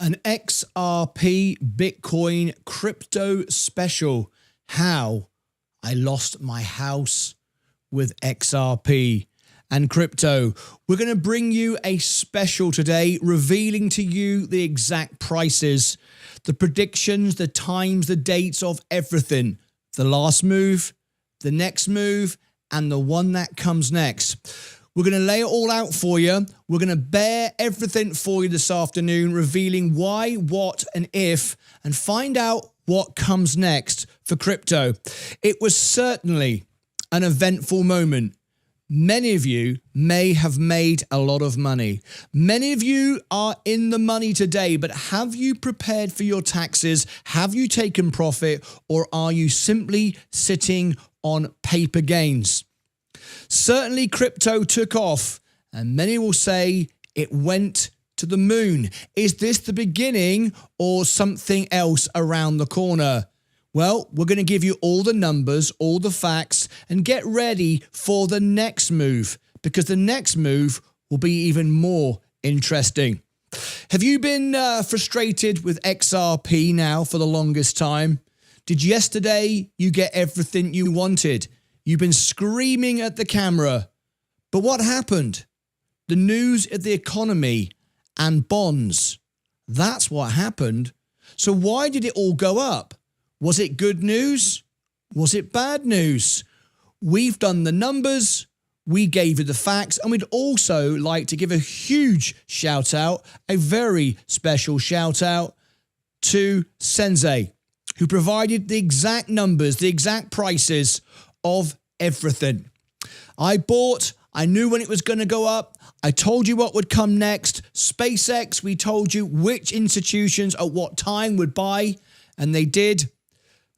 An XRP Bitcoin crypto special. How I lost my house with XRP and crypto. We're going to bring you a special today, revealing to you the exact prices, the predictions, the times, the dates of everything. The last move, the next move, and the one that comes next. We're going to lay it all out for you. We're going to bear everything for you this afternoon, revealing why, what, and if, and find out what comes next for crypto. It was certainly an eventful moment. Many of you may have made a lot of money. Many of you are in the money today, but have you prepared for your taxes? Have you taken profit, or are you simply sitting on paper gains? Certainly crypto took off, and many will say it went to the moon. Is this the beginning or something else around the corner? Well, we're going to give you all the numbers, all the facts, and get ready for the next move, because the next move will be even more interesting. Have you been frustrated with XRP now for the longest time? Did yesterday you get everything you wanted? You've been screaming at the camera. But what happened? The news of the economy and bonds. That's what happened. So why did it all go up? Was it good news? Was it bad news? We've done the numbers. We gave you the facts. And we'd also like to give a huge shout out, a very special shout out to Sensei, who provided the exact numbers, the exact prices of everything. I knew when it was going to go up. I told you what would come next. SpaceX, we told you which institutions at what time would buy, and they did.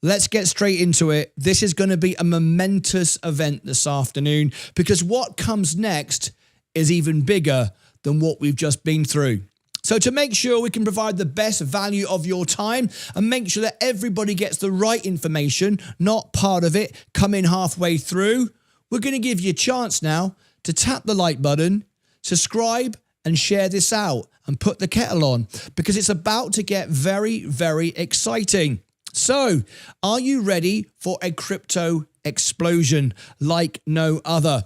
Let's get straight into it. This is going to be a momentous event this afternoon, because what comes next is even bigger than what we've just been through. So to make sure we can provide the best value of your time and make sure that everybody gets the right information, not part of it coming halfway through, we're going to give you a chance now to tap the like button, subscribe, and share this out and put the kettle on, because it's about to get very, very exciting. So, are you ready for a crypto explosion like no other?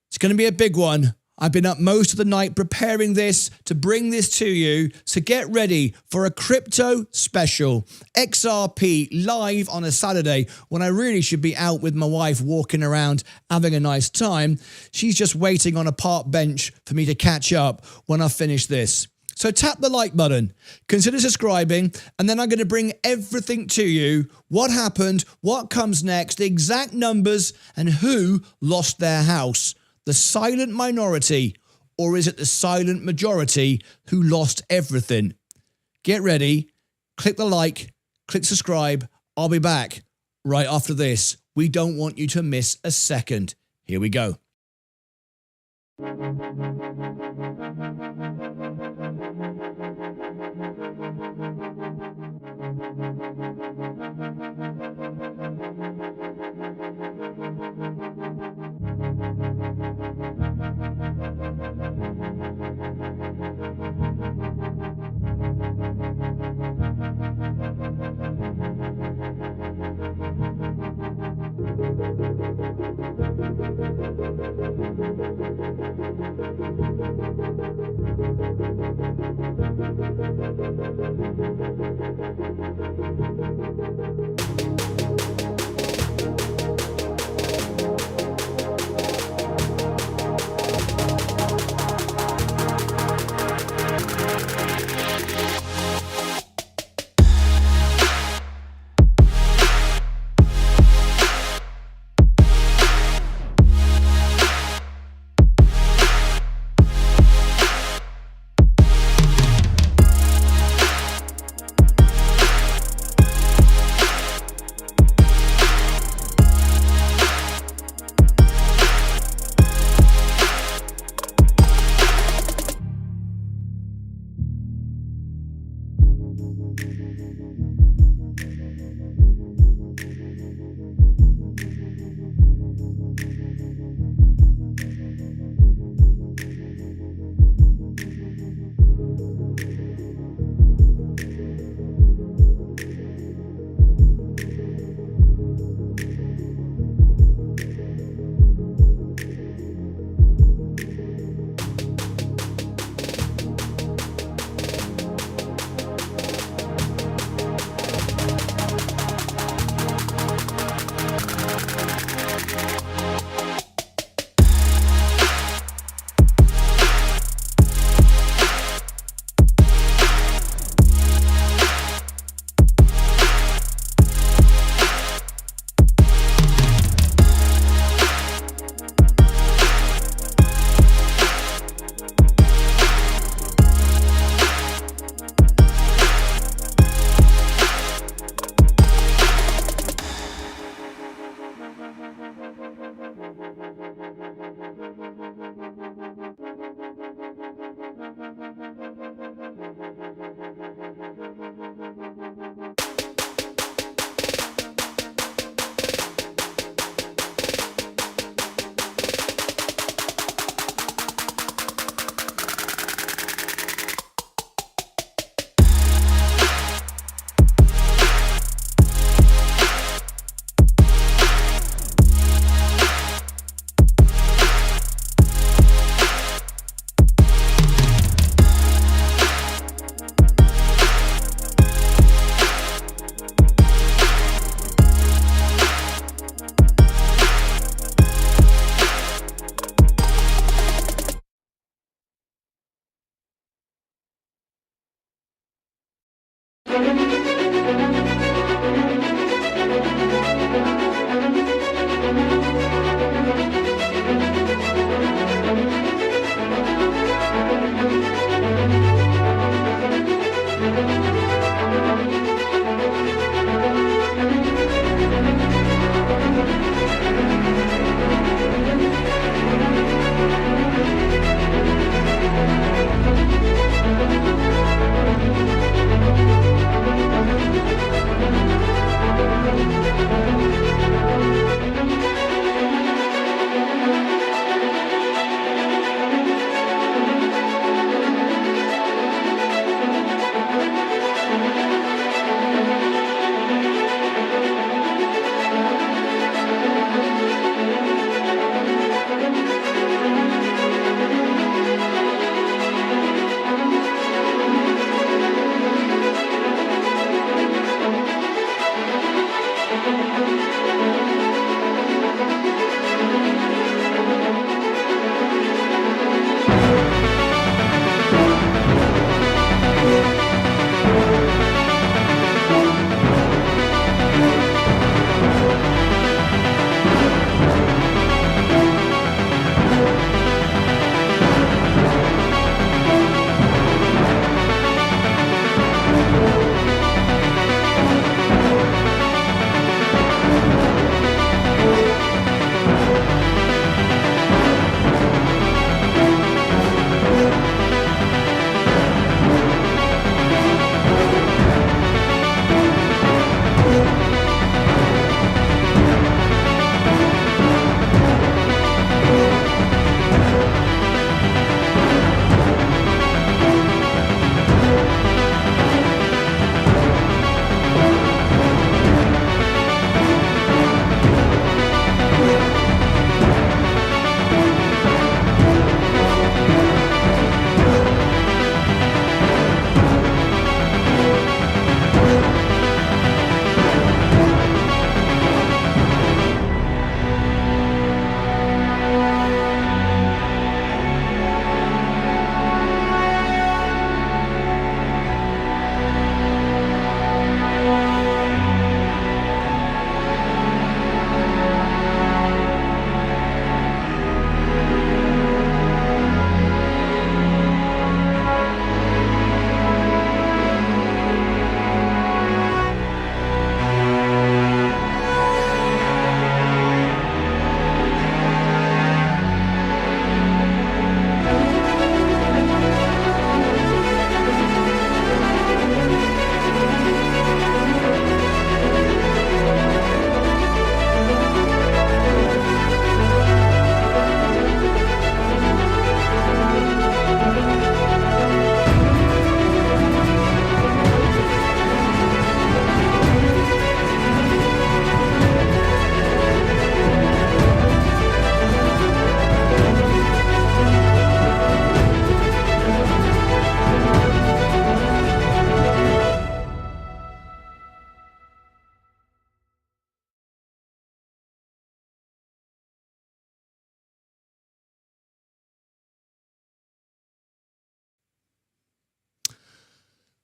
It's going to be a big one. I've been up most of the night preparing this to bring this to you. So get ready for a crypto special. XRP live on a Saturday when I really should be out with my wife walking around having a nice time. She's just waiting on a park bench for me to catch up when I finish this. So tap the like button, consider subscribing, and then I'm going to bring everything to you. What happened, what comes next, the exact numbers, and who lost their house. The silent minority, or is it the silent majority who lost everything? Get ready, click the like, click subscribe. I'll be back right after this. We don't want you to miss a second. Here we go.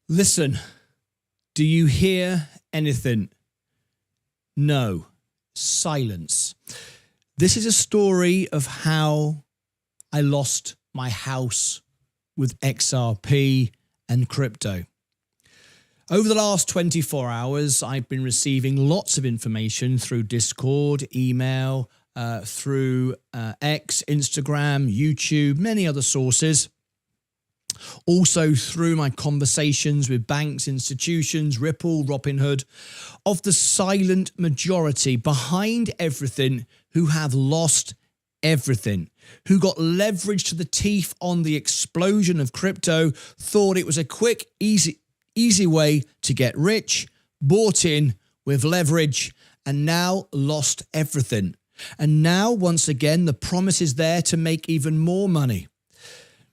Listen, do you hear anything? No. Silence. This is a story of how I lost my house with XRP and crypto. Over the last 24 hours, I've been receiving lots of information through Discord, email, through X, Instagram, YouTube, many other sources. Also through my conversations with banks, institutions, Ripple, Robinhood, of the silent majority behind everything who have lost everything, who got leverage to the teeth on the explosion of crypto, thought it was a quick, easy way to get rich, bought in with leverage, and now lost everything. And now, once again, the promise is there to make even more money.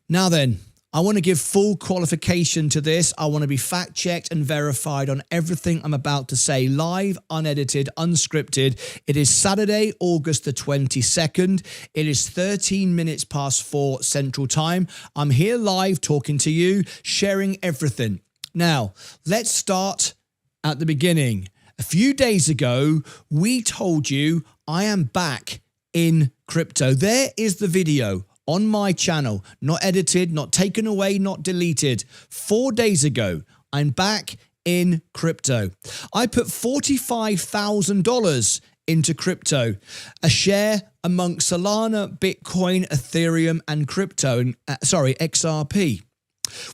Now then, I want to give full qualification to this. I want to be fact-checked and verified on everything I'm about to say, live, unedited, unscripted. It is Saturday, August the 22nd. It is 13 minutes past 4 Central Time. I'm here live talking to you, sharing everything. Now, let's start at the beginning. A few days ago, we told you I am back in crypto. There is the video on my channel, not edited, not taken away, not deleted. 4 days ago, I'm back in crypto. I put $45,000 into crypto, a share among Solana, Bitcoin, Ethereum, and XRP.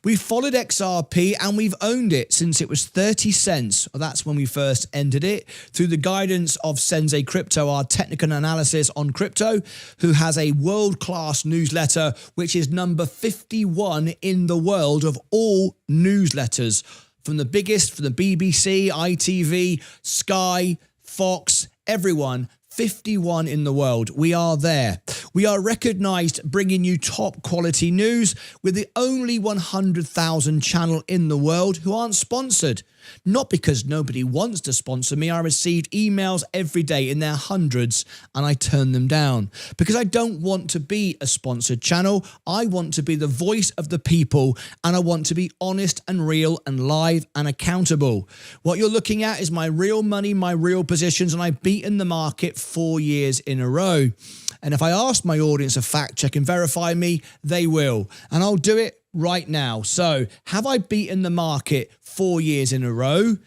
We followed XRP and we've owned it since it was 30 cents. That's when we first entered it through the guidance of Sensei Crypto, our technical analysis on crypto, who has a world-class newsletter, which is number 51 in the world of all newsletters. From the biggest, from the BBC, ITV, Sky, Fox, everyone. 51 in the world. We are there. We are recognized bringing you top quality news with the only 100,000 channel in the world who aren't sponsored. Not because nobody wants to sponsor me. I received emails every day in their hundreds and I turn them down because I don't want to be a sponsored channel. I want to be the voice of the people and I want to be honest and real and live and accountable. What you're looking at is my real money, my real positions, and I've beaten the market 4 years in a row. And if I ask my audience to fact check and verify me, they will. And I'll do it right now. So have I beaten the market 4 years in a row?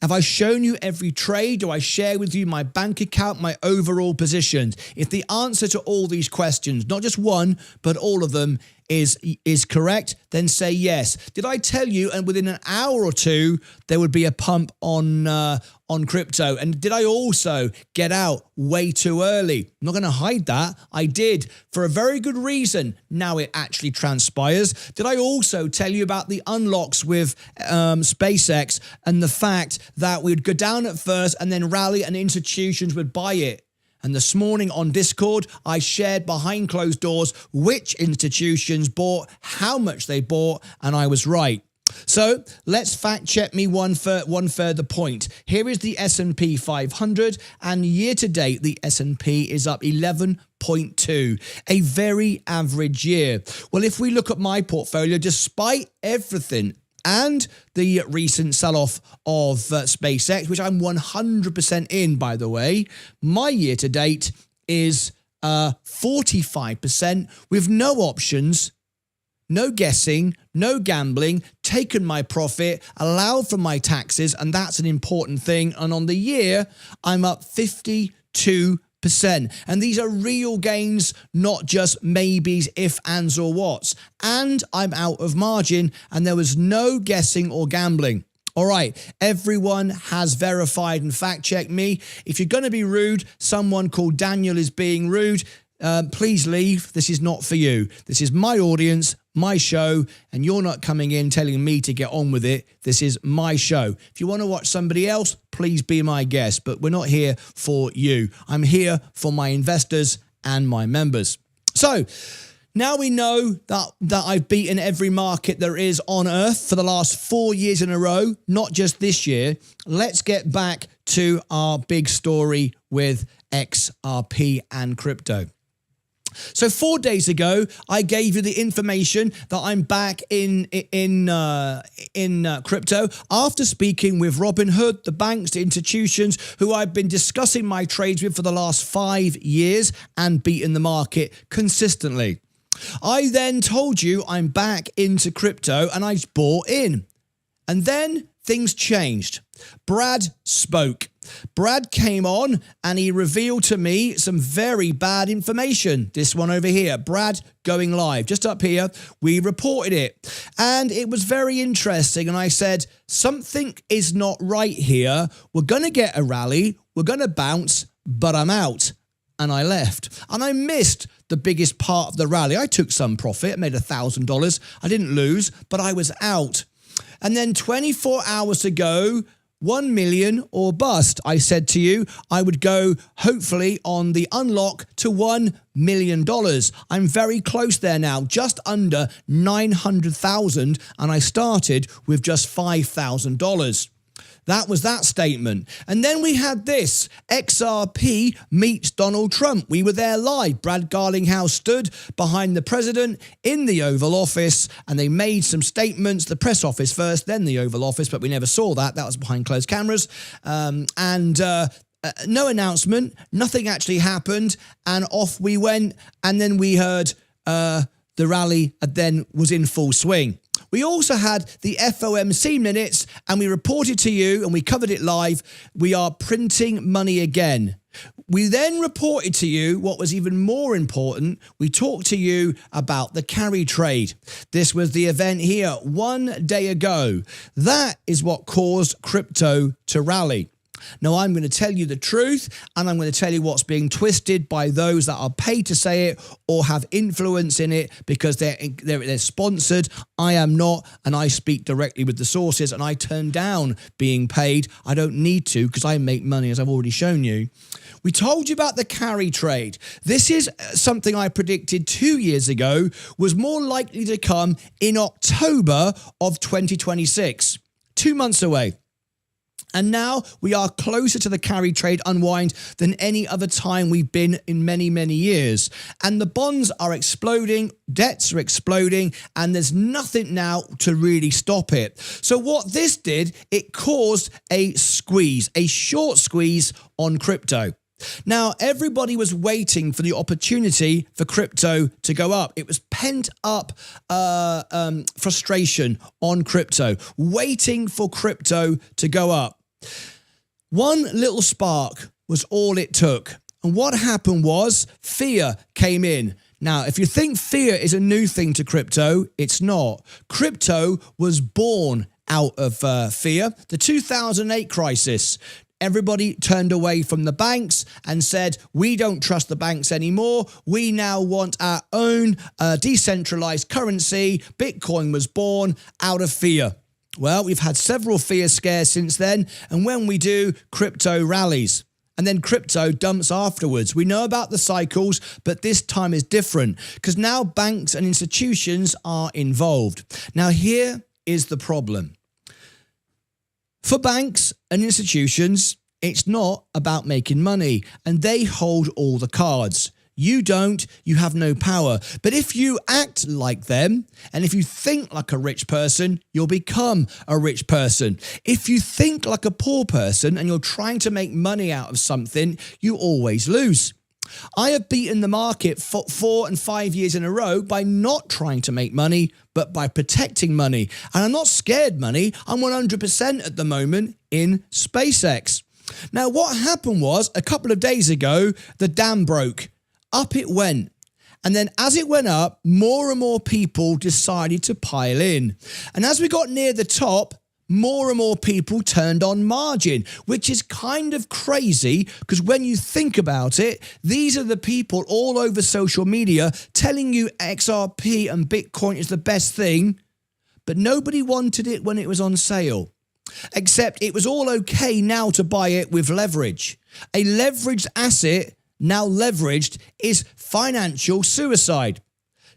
Have I shown you every trade? Do I share with you my bank account, my overall positions? If the answer to all these questions, not just one, but all of them is correct, then say yes. Did I tell you, and within an hour or two, there would be a pump on crypto? And did I also get out way too early? I'm not going to hide that. I did for a very good reason. Now it actually transpires. Did I also tell you about the unlocks with SpaceX and the fact that we'd go down at first and then rally and institutions would buy it? And this morning on Discord, I shared behind closed doors which institutions bought, how much they bought, and I was right. So let's fact check me one further point. Here is the S&P 500, and year to date, the S&P is up 11.2, a very average year. Well, if we look at my portfolio, despite everything, and the recent sell-off of SpaceX, which I'm 100% in, by the way, my year-to-date is 45% with no options, no guessing, no gambling, taken my profit, allowed for my taxes, and that's an important thing. And on the year, I'm up 52%. And these are real gains, not just maybes, if, ands, or whats. And I'm out of margin, and there was no guessing or gambling. All right, everyone has verified and fact-checked me. If you're going to be rude, someone called Daniel is being rude, please leave. This is not for you. This is my audience, my show, and you're not coming in telling me to get on with it. This is my show. If you want to watch somebody else, please be my guest, but we're not here for you. I'm here for my investors and my members. So now we know that I've beaten every market there is on earth for the last 4 years in a row, not just this year. Let's get back to our big story with XRP and crypto. So 4 days ago, I gave you the information that I'm back in crypto after speaking with Robinhood, the banks, the institutions who I've been discussing my trades with for the last 5 years and beaten the market consistently. I then told you I'm back into crypto and I bought in. And then things changed. Brad spoke. Brad came on and he revealed to me some very bad information. This one over here, Brad going live, just up here, we reported it. And it was very interesting. And I said, something is not right here. We're going to get a rally. We're going to bounce, but I'm out. And I left. And I missed the biggest part of the rally. I took some profit, made $1,000. I didn't lose, but I was out. And then 24 hours ago, 1 million or bust. I said to you, I would go hopefully on the unlock to $1 million. I'm very close there now, just under 900,000. And I started with just $5,000. That was that statement. And then we had this, XRP meets Donald Trump. We were there live. Brad Garlinghouse stood behind the president in the Oval Office and they made some statements, the press office first, then the Oval Office, but we never saw that. That was behind closed cameras. No announcement, nothing actually happened, and off we went. And then we heard the rally then was in full swing. We also had the FOMC minutes and we reported to you and we covered it live. We are printing money again. We then reported to you what was even more important. We talked to you about the carry trade. This was the event here 1 day ago. That is what caused crypto to rally. Now, I'm going to tell you the truth and I'm going to tell you what's being twisted by those that are paid to say it or have influence in it because they're sponsored. I am not, and I speak directly with the sources and I turn down being paid. I don't need to because I make money, as I've already shown you. We told you about the carry trade. This is something I predicted 2 years ago was more likely to come in October of 2026, 2 months away. And now we are closer to the carry trade unwind than any other time we've been in many, many years. And the bonds are exploding, debts are exploding, and there's nothing now to really stop it. So what this did, it caused a squeeze, a short squeeze on crypto. Now, everybody was waiting for the opportunity for crypto to go up. It was pent up frustration on crypto, waiting for crypto to go up. One little spark was all it took. And what happened was fear came in. Now, if you think fear is a new thing to crypto, it's not. Crypto was born out of fear. The 2008 crisis. Everybody turned away from the banks and said, we don't trust the banks anymore. We now want our own decentralized currency. Bitcoin was born out of fear. Well, we've had several fear scares since then. And when we do, crypto rallies. And then crypto dumps afterwards. We know about the cycles, but this time is different because now banks and institutions are involved. Now, here is the problem. For banks and institutions, it's not about making money, and they hold all the cards. You don't, you have no power. But if you act like them, and if you think like a rich person, you'll become a rich person. If you think like a poor person and you're trying to make money out of something, you always lose. I have beaten the market for 4 and 5 years in a row by not trying to make money, but by protecting money. And I'm not scared money. I'm 100% at the moment in SpaceX. Now, what happened was a couple of days ago, the dam broke. Up it went. And then as it went up, more and more people decided to pile in. And as we got near the top, more and more people turned on margin, which is kind of crazy because when you think about it, these are the people all over social media telling you XRP and Bitcoin is the best thing, but nobody wanted it when it was on sale. Except it was all okay now to buy it with leverage. A leveraged asset, now leveraged, is financial suicide.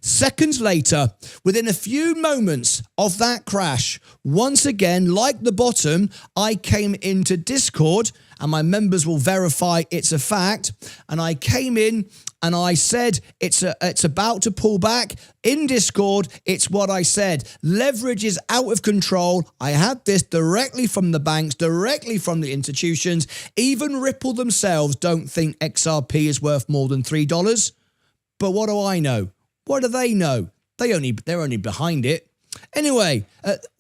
Seconds later, within a few moments of that crash, once again, like the bottom, I came into Discord, and my members will verify it's a fact, and I came in and I said it's about to pull back. In Discord, it's what I said. Leverage is out of control. I had this directly from the banks, directly from the institutions. Even Ripple themselves don't think XRP is worth more than $3. But what do I know? What do they know? They're only behind it. Anyway,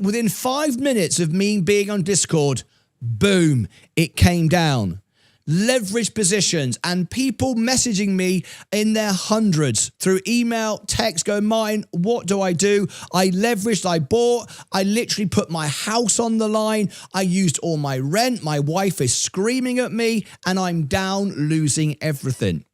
within 5 minutes of me being on Discord, boom, it came down. Leverage positions and people messaging me in their hundreds through email, text, going, Martyn, what do? I leveraged, I bought, I literally put my house on the line. I used all my rent. My wife is screaming at me and I'm down, losing everything.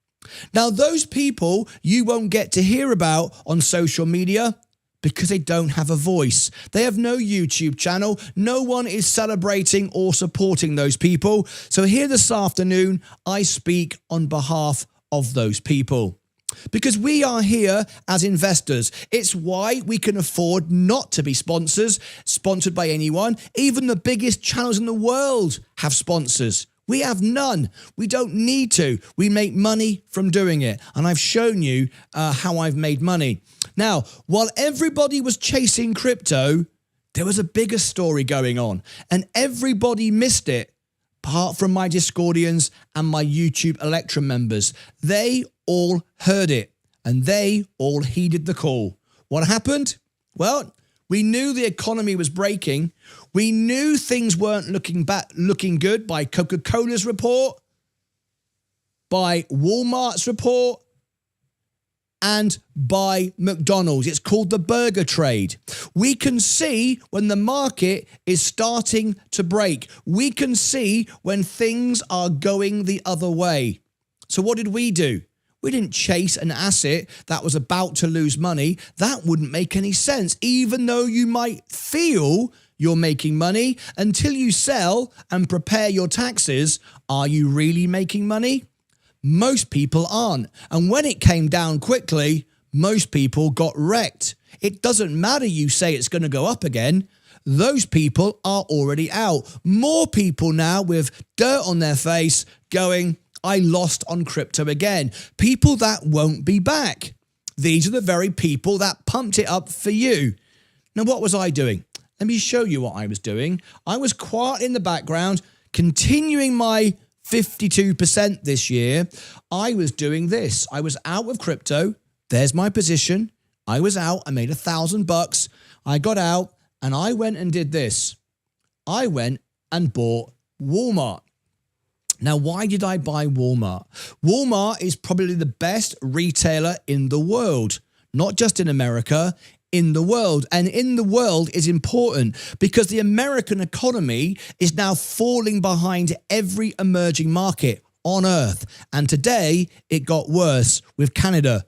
Now, those people you won't get to hear about on social media because they don't have a voice. They have no YouTube channel. No one is celebrating or supporting those people. So here this afternoon, I speak on behalf of those people. Because we are here as investors. It's why we can afford not to be sponsored by anyone. Even the biggest channels in the world have sponsors. We have none. We don't need to. We make money from doing it. And I've shown you how I've made money. Now, while everybody was chasing crypto, there was a bigger story going on. And everybody missed it, apart from my Discordians and my YouTube Electrum members. They all heard it. And they all heeded the call. What happened? Well, we knew the economy was breaking. We knew things weren't looking good by Coca-Cola's report, by Walmart's report, and by McDonald's. It's called the burger trade. We can see when the market is starting to break. We can see when things are going the other way. So what did we do? We didn't chase an asset that was about to lose money. That wouldn't make any sense. Even though you might feel you're making money, until you sell and prepare your taxes, are you really making money? Most people aren't. And when it came down quickly, most people got wrecked. It doesn't matter you say it's going to go up again. Those people are already out. More people now with dirt on their face going, I lost on crypto again. People that won't be back. These are the very people that pumped it up for you. Now, what was I doing? Let me show you what I was doing. I was quiet in the background, continuing my 52% this year. I was doing this. I was out of crypto. There's my position. I was out. I made $1,000. I got out and I went and did this. I went and bought Walmart. Now, why did I buy Walmart? Walmart is probably the best retailer in the world, not just in America, in the world. And in the world is important because the American economy is now falling behind every emerging market on earth. And today it got worse with Canada,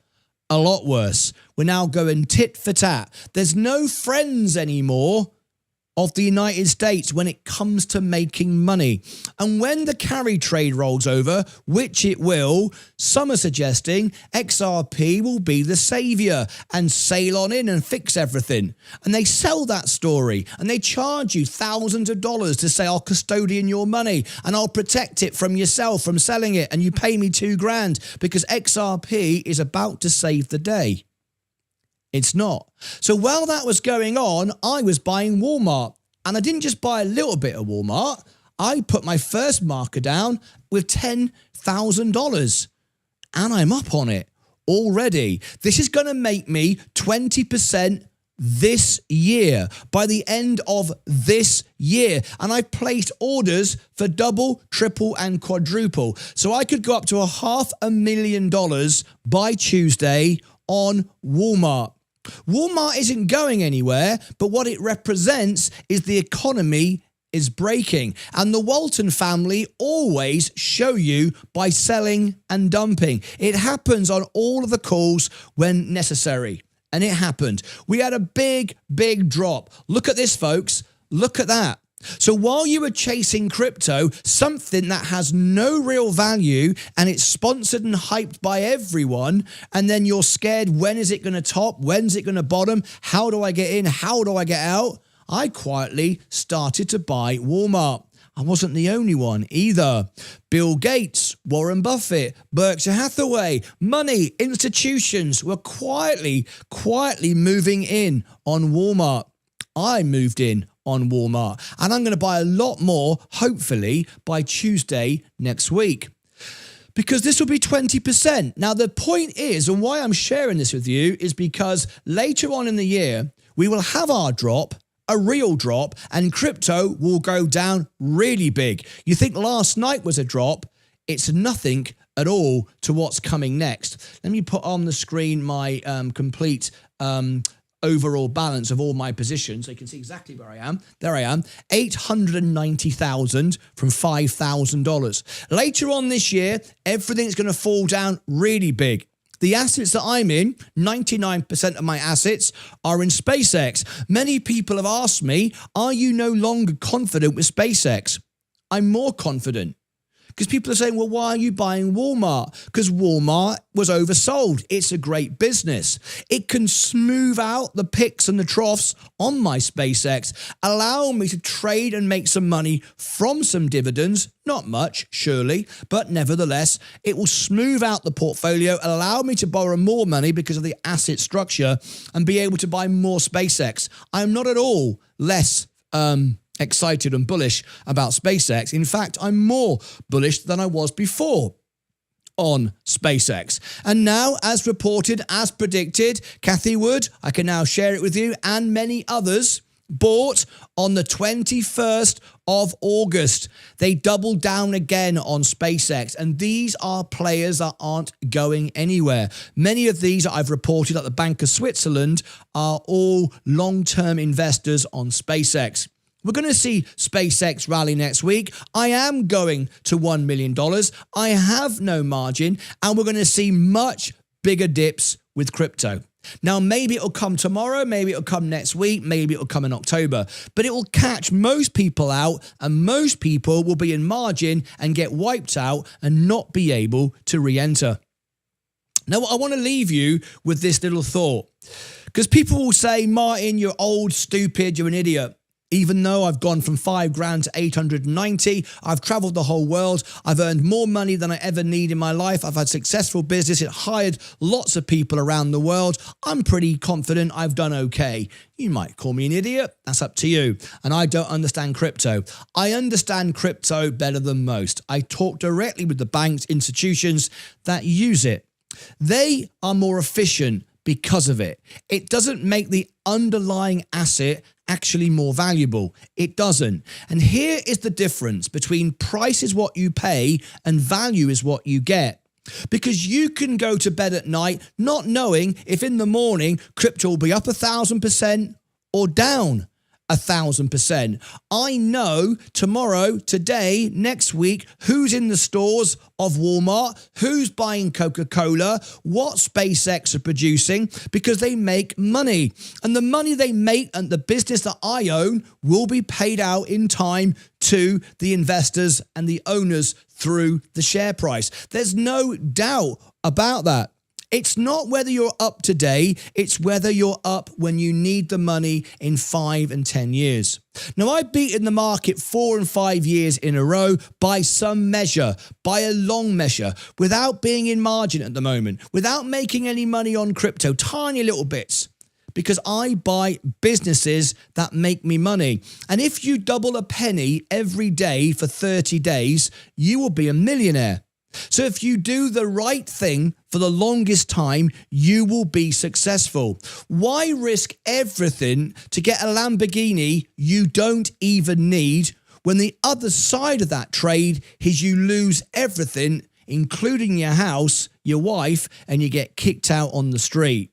a lot worse. We're now going tit for tat. There's no friends anymore of the United States when it comes to making money. And when the carry trade rolls over, which it will, some are suggesting XRP will be the savior and sail on in and fix everything. And they sell that story and they charge you thousands of dollars to say, I'll custodian your money and I'll protect it from yourself from selling it. And you pay me $2,000 because XRP is about to save the day. It's not. So while that was going on, I was buying Walmart. And I didn't just buy a little bit of Walmart. I put my first marker down with $10,000. And I'm up on it already. This is going to make me 20% this year, by the end of this year. And I placed orders for double, triple, and quadruple. So I could go up to $500,000 by Tuesday on Walmart. Walmart isn't going anywhere, but what it represents is the economy is breaking. And the Walton family always show you by selling and dumping. It happens on all of the calls when necessary. And it happened. We had a big, big drop. Look at this, folks. Look at that. So while you were chasing crypto, something that has no real value and it's sponsored and hyped by everyone, and then you're scared, when is it going to top? When's it going to bottom? How do I get in? How do I get out? I quietly started to buy Walmart. I wasn't the only one either. Bill Gates, Warren Buffett, Berkshire Hathaway, money, institutions were quietly moving in on Walmart. I moved in on Walmart, and I'm going to buy a lot more, hopefully, by Tuesday next week, because this will be 20%. Now, the point is, and why I'm sharing this with you, is because later on in the year, we will have our drop, a real drop, and crypto will go down really big. You think last night was a drop? It's nothing at all to what's coming next. Let me put on the screen my complete overall balance of all my positions so you can see exactly where I am. There I am, $890,000 from $5,000. Later on this year, everything's going to fall down really big. The assets that I'm in, 99% of my assets are in SpaceX. Many people have asked me, are you no longer confident with SpaceX? I'm more confident. Because people are saying, well, why are you buying Walmart? Because Walmart was oversold. It's a great business. It can smooth out the picks and the troughs on my SpaceX, allow me to trade and make some money from some dividends. Not much, surely, but nevertheless, it will smooth out the portfolio, allow me to borrow more money because of the asset structure and be able to buy more SpaceX. I'm not at all less excited and bullish about SpaceX. In fact, I'm more bullish than I was before on SpaceX. And now, as reported, as predicted, Cathie Wood, I can now share it with you, and many others, bought on the 21st of August. They doubled down again on SpaceX, and these are players that aren't going anywhere. Many of these I've reported at the Bank of Switzerland are all long-term investors on SpaceX. We're going to see SpaceX rally next week. I am going to $1 million. I have no margin, and we're going to see much bigger dips with crypto. Now, maybe it'll come tomorrow, maybe it'll come next week, maybe it'll come in October, but it will catch most people out, and most people will be in margin and get wiped out and not be able to re-enter. Now, I want to leave you with this little thought, because people will say, Martyn, you're old, stupid, you're an idiot. Even though I've gone from $5,000 to 890, I've traveled the whole world. I've earned more money than I ever need in my life. I've had successful business. It hired lots of people around the world. I'm pretty confident I've done okay. You might call me an idiot. That's up to you. And I don't understand crypto. I understand crypto better than most. I talk directly with the banks, institutions that use it. They are more efficient because of it. It doesn't make the underlying asset actually more valuable. It doesn't. And here is the difference between price is what you pay and value is what you get. Because you can go to bed at night not knowing if in the morning crypto will be up 1,000% or down 1,000%. I know tomorrow, today, next week, who's in the stores of Walmart, who's buying Coca-Cola, what SpaceX are producing, because they make money. And the money they make and the business that I own will be paid out in time to the investors and the owners through the share price. There's no doubt about that. It's not whether you're up today, it's whether you're up when you need the money in 5 and 10 years. Now, I've beaten the market 4 and 5 years in a row by some measure, by a long measure, without being in margin at the moment, without making any money on crypto, tiny little bits, because I buy businesses that make me money. And if you double a penny every day for 30 days, you will be a millionaire. So if you do the right thing for the longest time, you will be successful. Why risk everything to get a Lamborghini you don't even need when the other side of that trade is you lose everything, including your house, your wife, and you get kicked out on the street?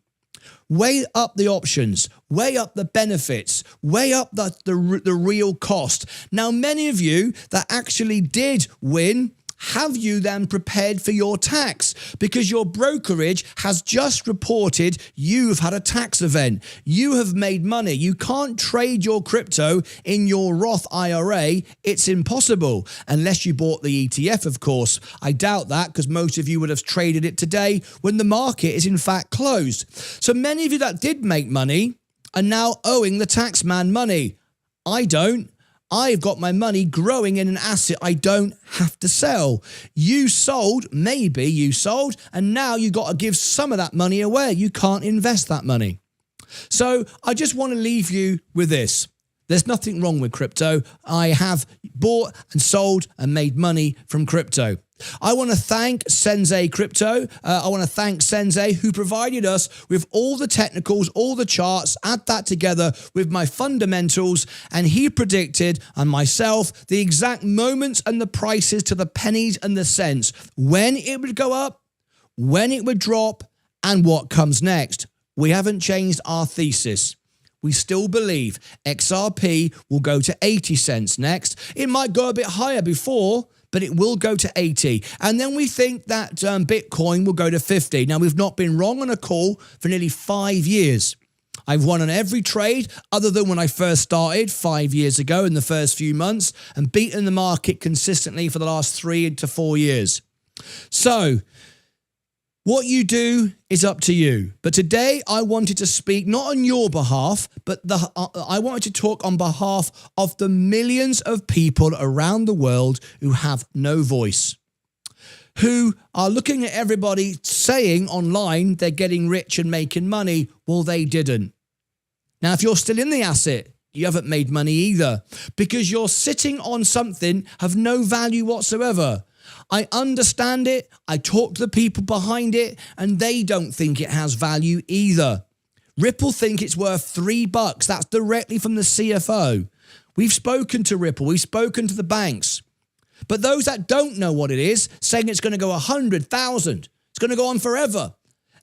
Weigh up the options, weigh up the benefits, weigh up the real cost. Now, many of you that actually did win have you then prepared for your tax? Because your brokerage has just reported you've had a tax event. You have made money. You can't trade your crypto in your Roth IRA. It's impossible unless you bought the ETF, of course. I doubt that because most of you would have traded it today when the market is in fact closed. So many of you that did make money are now owing the tax man money. I don't. I've got my money growing in an asset I don't have to sell. You sold, maybe you sold, and now you got to give some of that money away. You can't invest that money. So I just want to leave you with this. There's nothing wrong with crypto. I have bought and sold and made money from crypto. I want to thank Sensei Crypto. I want to thank Sensei who provided us with all the technicals, all the charts, add that together with my fundamentals, and he predicted, and myself, the exact moments and the prices to the pennies and the cents, when it would go up, when it would drop, and what comes next. We haven't changed our thesis. We still believe XRP will go to 80 cents next. It might go a bit higher before, but it will go to 80. And then we think that Bitcoin will go to 50. Now, we've not been wrong on a call for nearly 5 years. I've won on every trade other than when I first started 5 years ago in the first few months, and beaten the market consistently for the last 3 to 4 years. So what you do is up to you. But today I wanted to speak not on your behalf, but I wanted to talk on behalf of the millions of people around the world who have no voice, who are looking at everybody saying online they're getting rich and making money. Well, they didn't. Now, if you're still in the asset, you haven't made money either, because you're sitting on something of no value whatsoever. I understand it. I talk to the people behind it, and they don't think it has value either. Ripple think it's worth $3. That's directly from the CFO. We've spoken to Ripple. We've spoken to the banks. But those that don't know what it is, saying it's going to go 100,000, it's going to go on forever.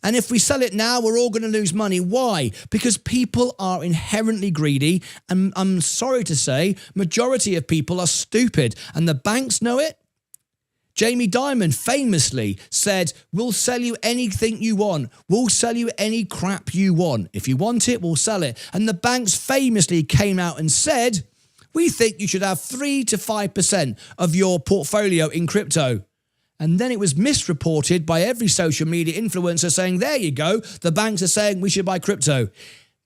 And if we sell it now, we're all going to lose money. Why? Because people are inherently greedy. And I'm sorry to say, majority of people are stupid. And the banks know it. Jamie Dimon famously said, we'll sell you anything you want. We'll sell you any crap you want. If you want it, we'll sell it. And the banks famously came out and said, we think you should have 3 to 5% of your portfolio in crypto. And then it was misreported by every social media influencer saying, there you go, the banks are saying we should buy crypto.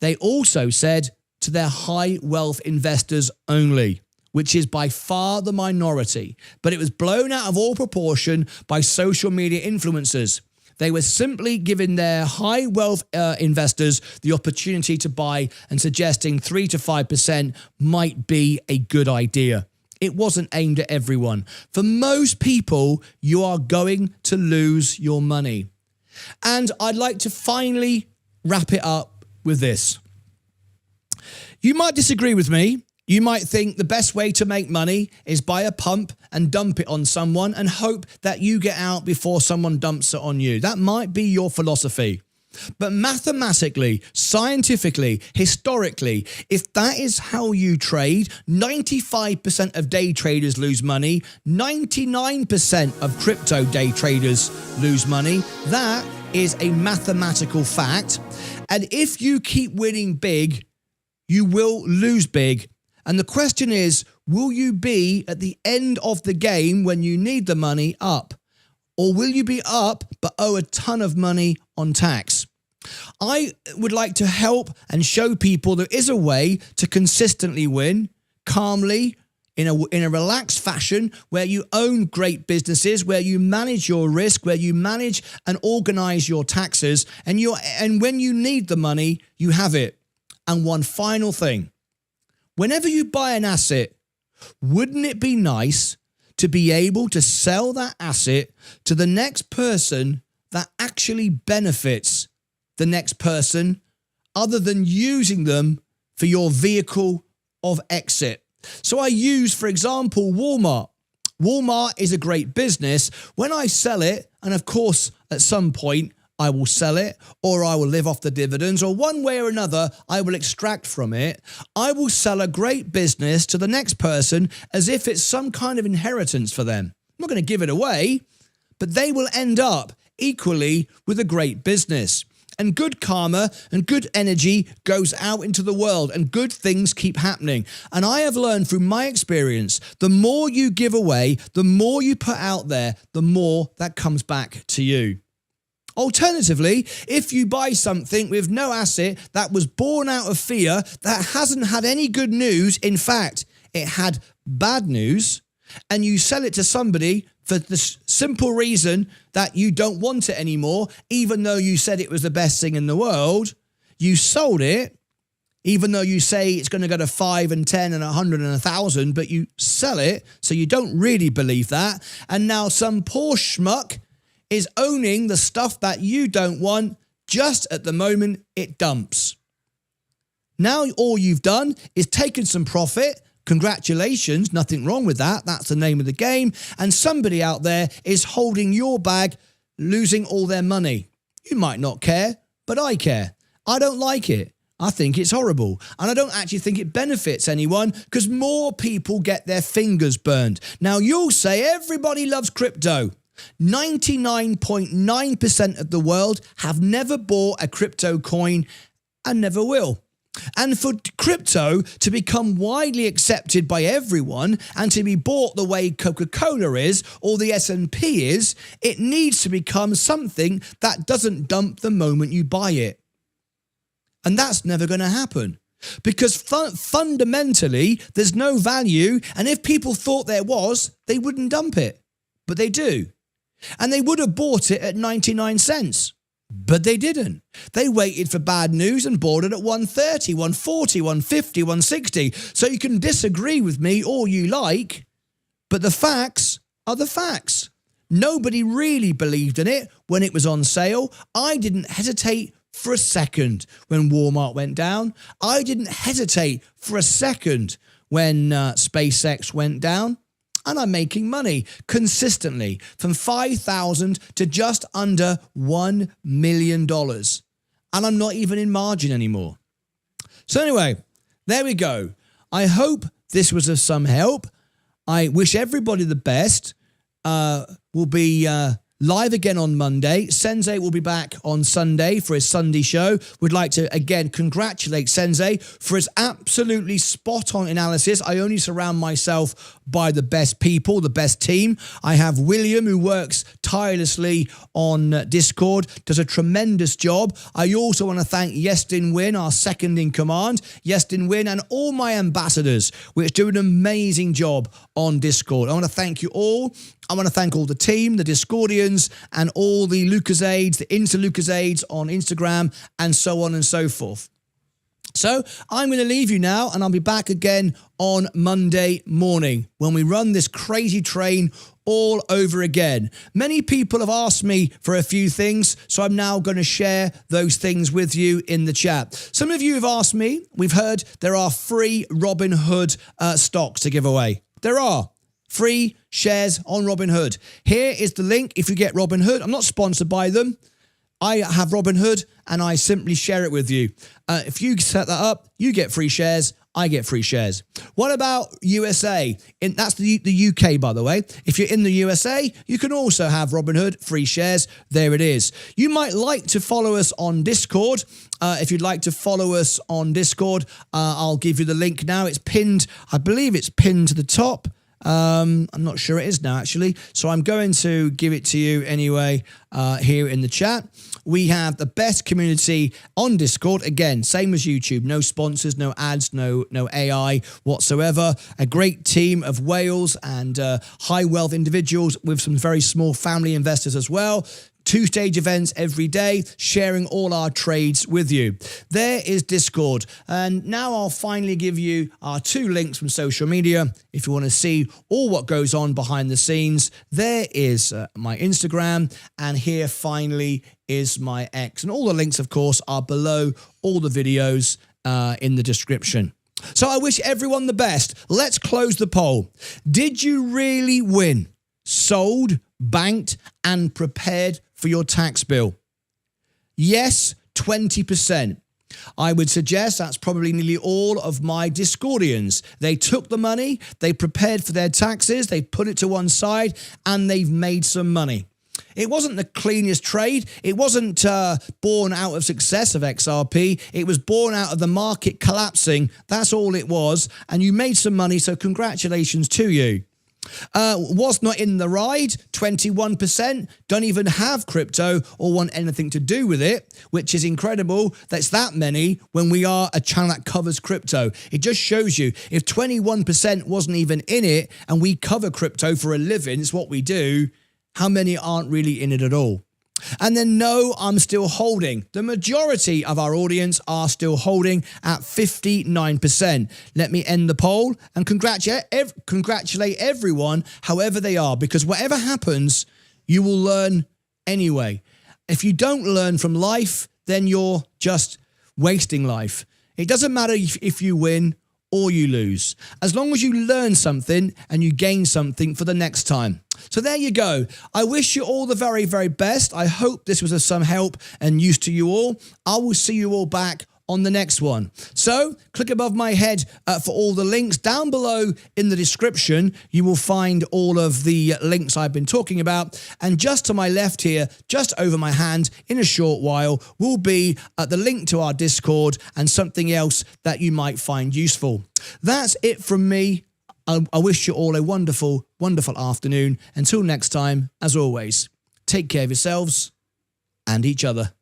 They also said to their high wealth investors only, which is by far the minority, but it was blown out of all proportion by social media influencers. They were simply giving their high wealth investors the opportunity to buy and suggesting 3 to 5% might be a good idea. It wasn't aimed at everyone. For most people, you are going to lose your money. And I'd like to finally wrap it up with this. You might disagree with me. You might think the best way to make money is buy a pump and dump it on someone and hope that you get out before someone dumps it on you. That might be your philosophy. But mathematically, scientifically, historically, if that is how you trade, 95% of day traders lose money, 99% of crypto day traders lose money. That is a mathematical fact. And if you keep winning big, you will lose big. And the question is, will you be at the end of the game when you need the money up? Or will you be up but owe a ton of money on tax? I would like to help and show people there is a way to consistently win, calmly, in a relaxed fashion, where you own great businesses, where you manage your risk, where you manage and organize your taxes, and when you need the money, you have it. And one final thing. Whenever you buy an asset, wouldn't it be nice to be able to sell that asset to the next person that actually benefits the next person, other than using them for your vehicle of exit? So I use, for example, Walmart. Walmart is a great business. When I sell it, and of course, at some point, I will sell it, or I will live off the dividends, or one way or another, I will extract from it. I will sell a great business to the next person as if it's some kind of inheritance for them. not going to give it away, but they will end up equally with a great business. And good karma and good energy goes out into the world and good things keep happening. And I have learned through my experience, the more you give away, the more you put out there, the more that comes back to you. Alternatively, if you buy something with no asset that was born out of fear, that hasn't had any good news, in fact, it had bad news, and you sell it to somebody for the simple reason that you don't want it anymore, even though you said it was the best thing in the world, you sold it, even though you say it's going to go to 5 and 10 and 100 and 1,000, but you sell it, so you don't really believe that, and now some poor schmuck is owning the stuff that you don't want just at the moment it dumps. Now all you've done is taken some profit. Congratulations, nothing wrong with that. That's the name of the game. And somebody out there is holding your bag, losing all their money. You might not care, but I care. I don't like it. I think it's horrible. And I don't actually think it benefits anyone because more people get their fingers burned. Now you'll say everybody loves crypto. 99.9% of the world have never bought a crypto coin and never will. And for crypto to become widely accepted by everyone and to be bought the way Coca-Cola is or the S&P is, it needs to become something that doesn't dump the moment you buy it. And that's never going to happen because fundamentally there's no value, and if people thought there was, they wouldn't dump it, but they do. And they would have bought it at 99 cents. But they didn't. They waited for bad news and bought it at 130, 140, 150, 160. So you can disagree with me all you like, but the facts are the facts. Nobody really believed in it when it was on sale. I didn't hesitate for a second when Walmart went down. I didn't hesitate for a second when SpaceX went down. And I'm making money consistently from $5,000 to just under $1 million. And I'm not even in margin anymore. So anyway, there we go. I hope this was of some help. I wish everybody the best. We'll be live again on Monday. Sensei will be back on Sunday for his Sunday show. Would like to again congratulate Sensei for his absolutely spot on analysis. I only surround myself by the best people, the best team. I have William, who works tirelessly on Discord, does a tremendous job. I also want to thank Yestin Win, our second in command, Yestin Win, and all my ambassadors, which do an amazing job on Discord. I want to thank you all. I want to thank all the team, the Discordians, and all the Lucasades, the Inter-Lucasades on Instagram, and so on and so forth. So I'm going to leave you now, and I'll be back again on Monday morning when we run this crazy train all over again. Many people have asked me for a few things, so I'm now going to share those things with you in the chat. Some of you have asked me, we've heard there are free Robinhood stocks to give away. There are. Free shares on Robinhood. Here is the link if you get Robinhood. I'm not sponsored by them. I have Robinhood and I simply share it with you. If you set that up, you get free shares. I get free shares. What about USA? That's the UK, by the way. If you're in the USA, you can also have Robinhood free shares. There it is. You might like to follow us on Discord. If you'd like to follow us on Discord, I'll give you the link now. It's pinned. I believe it's pinned to the top. I'm not sure it is now, actually. So I'm going to give it to you anyway here in the chat. We have the best community on Discord. Again, same as YouTube. No sponsors, no ads, no AI whatsoever. A great team of whales and high wealth individuals with some very small family investors as well. 2-stage events every day, sharing all our trades with you. There is Discord. And now I'll finally give you our 2 links from social media. If you want to see all what goes on behind the scenes, there is my Instagram. And here finally is my X. And all the links, of course, are below all the videos in the description. So I wish everyone the best. Let's close the poll. Did you really win? Sold, banked, and prepared for your tax bill? Yes, 20%. I would suggest that's probably nearly all of my Discordians. They took the money, they prepared for their taxes, they put it to one side, and they've made some money. It wasn't the cleanest trade. It wasn't born out of success of XRP. It was born out of the market collapsing. That's all it was. And you made some money, so congratulations to you. Was not in the ride, 21%, don't even have crypto or want anything to do with it, which is incredible. That's that many when we are a channel that covers crypto. It just shows you if 21% wasn't even in it and we cover crypto for a living, it's what we do, how many aren't really in it at all? And then no, I'm still holding. The majority of our audience are still holding at 59%. Let me end the poll and congratulate everyone, however they are, because whatever happens, you will learn anyway. If you don't learn from life, then you're just wasting life. It doesn't matter if you win or you lose, as long as you learn something and you gain something for the next time. So there you go. I wish you all the very, very best. I hope this was of some help and use to you all. I will see you all back on the next one. So click above my head for all the links. Down below in the description, you will find all of the links I've been talking about. And just to my left here, just over my hand, in a short while, will be the link to our Discord and something else that you might find useful. That's it from me. I wish you all a wonderful, wonderful afternoon. Until next time, as always, take care of yourselves and each other.